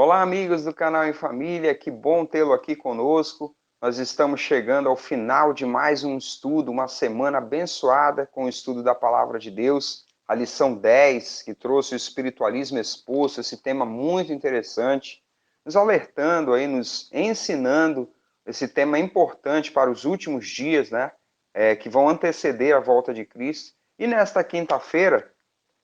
Olá, amigos do canal Em Família, que bom tê-lo aqui conosco. Nós estamos chegando ao final de mais um estudo, uma semana abençoada com o estudo da Palavra de Deus, a lição 10, que trouxe o espiritualismo exposto, esse tema muito interessante, nos alertando aí, nos ensinando esse tema importante para os últimos dias, né? Que vão anteceder a volta de Cristo. E nesta quinta-feira,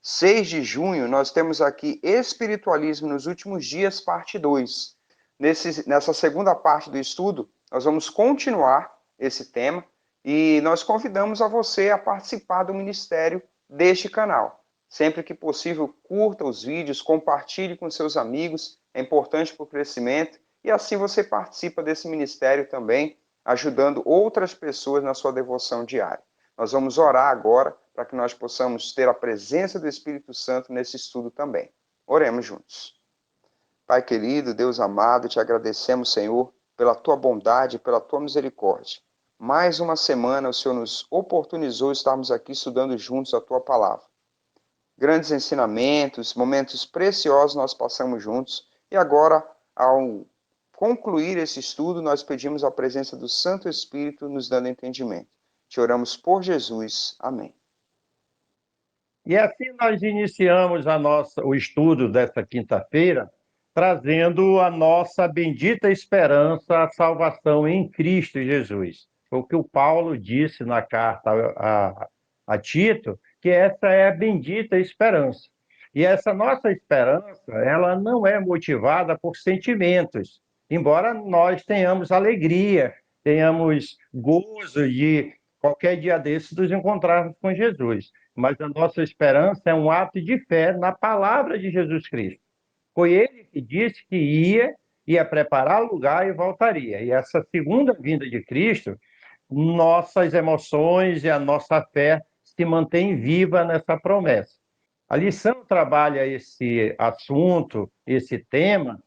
6 de junho, nós temos aqui Espiritualismo nos Últimos Dias, parte 2. Nessa segunda parte do estudo, nós vamos continuar esse tema e nós convidamos a você a participar do ministério deste canal. Sempre que possível, curta os vídeos, compartilhe com seus amigos, é importante para o crescimento e assim você participa desse ministério também, ajudando outras pessoas na sua devoção diária. Nós vamos orar agora para que nós possamos ter a presença do Espírito Santo nesse estudo também. Oremos juntos. Pai querido, Deus amado, te agradecemos, Senhor, pela tua bondade e pela tua misericórdia. Mais uma semana o Senhor nos oportunizou estarmos aqui estudando juntos a tua palavra. Grandes ensinamentos, momentos preciosos nós passamos juntos e agora, ao concluir esse estudo, nós pedimos a presença do Santo Espírito nos dando entendimento. Te oramos por Jesus. Amém. E assim nós iniciamos o estudo desta quinta-feira, trazendo a nossa bendita esperança, a salvação em Cristo Jesus. Foi o que o Paulo disse na carta a Tito, que essa é a bendita esperança. E essa nossa esperança, ela não é motivada por sentimentos, embora nós tenhamos alegria, tenhamos gozo de qualquer dia desses nos encontrarmos com Jesus. Mas a nossa esperança é um ato de fé na palavra de Jesus Cristo. Foi ele que disse que ia preparar lugar e voltaria. E essa segunda vinda de Cristo, nossas emoções e a nossa fé se mantém viva nessa promessa. A lição trabalha esse assunto, esse tema,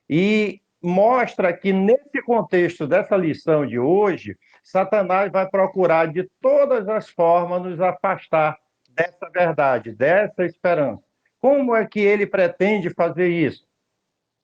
e mostra que, nesse contexto dessa lição de hoje, Satanás vai procurar de todas as formas nos afastar dessa verdade, dessa esperança. Como é que ele pretende fazer isso?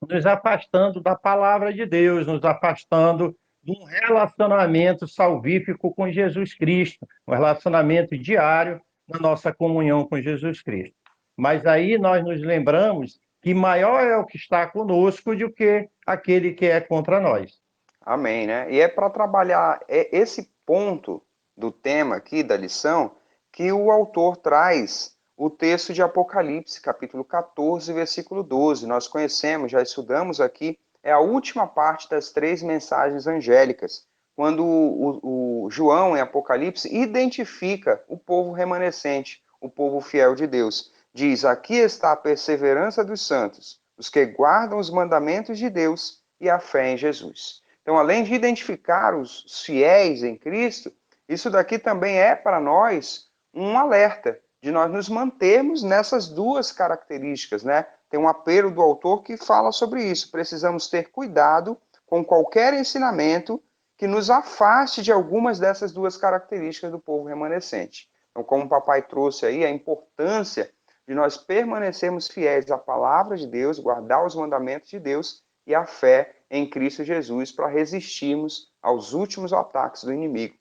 Nos afastando da palavra de Deus, nos afastando de um relacionamento salvífico com Jesus Cristo, um relacionamento diário na nossa comunhão com Jesus Cristo. Mas aí nós nos lembramos que maior é o que está conosco do que aquele que é contra nós. Amém, né? E é para trabalhar esse ponto do tema aqui, da lição, que o autor traz o texto de Apocalipse, capítulo 14, versículo 12. Nós conhecemos, já estudamos aqui, é a última parte das 3 mensagens angélicas, quando o João, em Apocalipse, identifica o povo remanescente, o povo fiel de Deus. Diz: aqui está a perseverança dos santos, os que guardam os mandamentos de Deus e a fé em Jesus. Então, além de identificar os fiéis em Cristo, isso daqui também é para nós um alerta de nós nos mantermos nessas duas características, né? Tem um apelo do autor que fala sobre isso. Precisamos ter cuidado com qualquer ensinamento que nos afaste de algumas dessas duas características do povo remanescente. Então, como o papai trouxe aí, a importância de nós permanecermos fiéis à palavra de Deus, guardar os mandamentos de Deus e a fé em Cristo Jesus para resistirmos aos últimos ataques do inimigo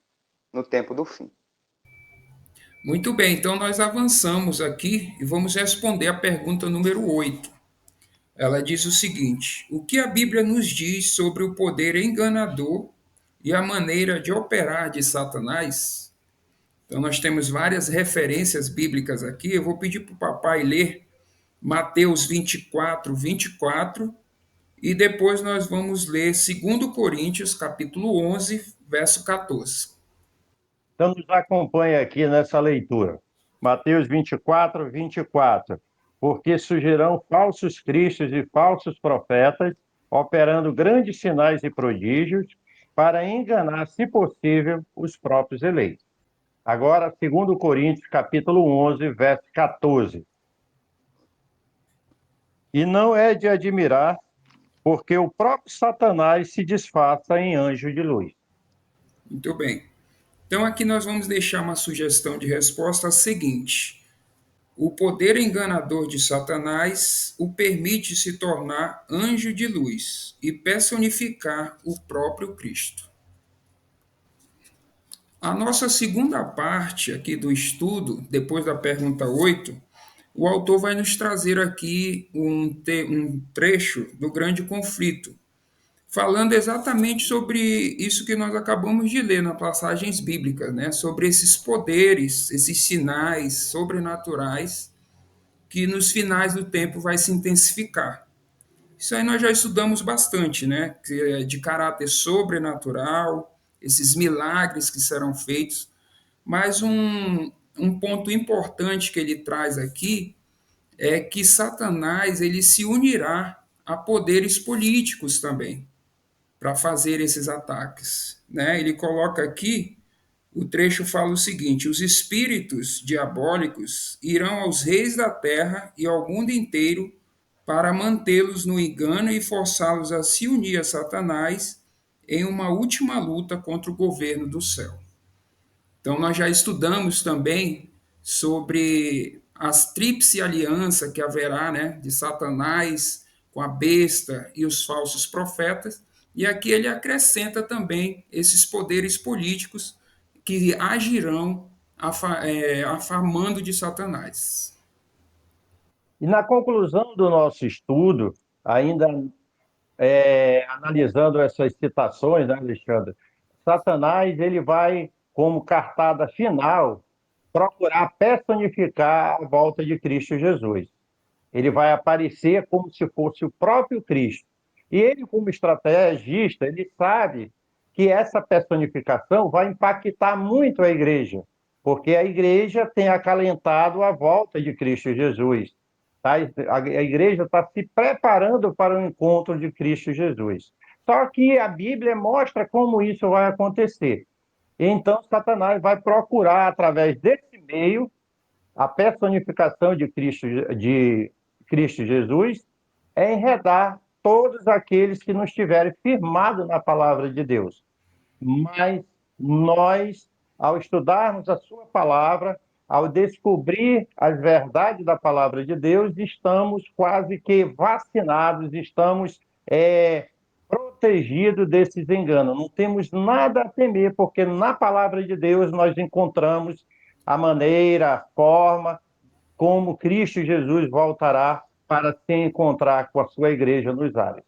no tempo do fim. Muito bem, então nós avançamos aqui e vamos responder a pergunta número 8. Ela diz o seguinte: o que a Bíblia nos diz sobre o poder enganador e a maneira de operar de Satanás? Então nós temos várias referências bíblicas aqui. Eu vou pedir para o papai ler Mateus 24, 24, e depois nós vamos ler 2 Coríntios, capítulo 11, verso 14. Então, nos acompanha aqui nessa leitura. Mateus 24, 24. Porque surgirão falsos cristos e falsos profetas, operando grandes sinais e prodígios, para enganar, se possível, os próprios eleitos. Agora, 2 Coríntios, capítulo 11, verso 14. E não é de admirar, porque o próprio Satanás se disfarça em anjo de luz. Muito bem. Então aqui nós vamos deixar uma sugestão de resposta seguinte: o poder enganador de Satanás o permite se tornar anjo de luz e personificar o próprio Cristo. A nossa segunda parte aqui do estudo, depois da pergunta 8, o autor vai nos trazer aqui um trecho do grande conflito, falando exatamente sobre isso que nós acabamos de ler nas passagens bíblicas, né? Sobre esses poderes, esses sinais sobrenaturais que nos finais do tempo vai se intensificar. Isso aí nós já estudamos bastante, né? Que é de caráter sobrenatural, esses milagres que serão feitos. Mas um ponto importante que ele traz aqui é que Satanás ele se unirá a poderes políticos também para fazer esses ataques, né? Ele coloca aqui, o trecho fala o seguinte: os espíritos diabólicos irão aos reis da terra e ao mundo inteiro para mantê-los no engano e forçá-los a se unir a Satanás em uma última luta contra o governo do céu. Então, nós já estudamos também sobre as tríplice aliança que haverá, né, de Satanás com a besta e os falsos profetas, e aqui ele acrescenta também esses poderes políticos que agirão afamando de Satanás. E na conclusão do nosso estudo, ainda analisando essas citações, né, Alexandre, Satanás ele vai, como cartada final, procurar personificar a volta de Cristo Jesus. Ele vai aparecer como se fosse o próprio Cristo. E ele, como estrategista, ele sabe que essa personificação vai impactar muito a igreja, porque a igreja tem acalentado a volta de Cristo Jesus. Tá? A igreja está se preparando para o encontro de Cristo Jesus. Só que a Bíblia mostra como isso vai acontecer. Então, Satanás vai procurar, através desse meio, a personificação de Cristo Jesus, é enredar todos aqueles que não estiverem firmados na palavra de Deus. Mas nós, ao estudarmos a sua palavra, ao descobrir as verdades da palavra de Deus, estamos quase que vacinados, estamos protegidos desses enganos. Não temos nada a temer, porque na palavra de Deus nós encontramos a maneira, a forma como Cristo Jesus voltará para se encontrar com a sua igreja nos ares.